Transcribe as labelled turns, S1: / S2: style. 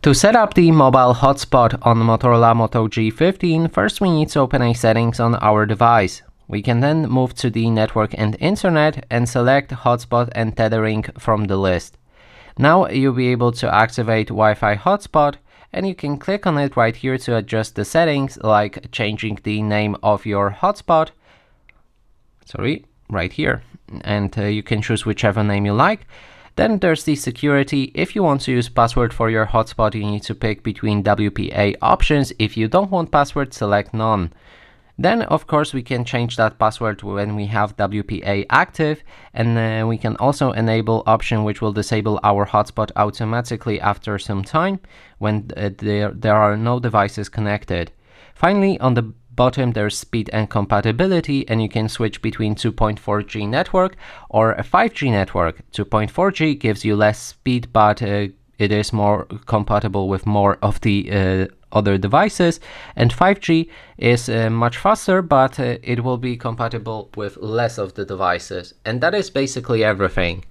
S1: To set up the mobile hotspot on the Motorola Moto G15, first we need to open a settings on our device. We can then move to the network and internet and select hotspot and tethering from the list. Now you'll be able to activate Wi-Fi hotspot, and you can click on it right here to adjust the settings, like changing the name of your hotspot. Right here. And you can choose whichever name you like. Then there's the security. If you want to use password for your hotspot, you need to pick between WPA options. If you don't want password, select none. Then of course we can change that password when we have WPA active, and we can also enable option which will disable our hotspot automatically after some time when there are no devices connected. Finally, on the bottom there's speed and compatibility, and you can switch between 2.4G network or a 5G network. 2.4G gives you less speed, but it is more compatible with more of the other devices, and 5G is much faster, but it will be compatible with less of the devices. And that is basically everything.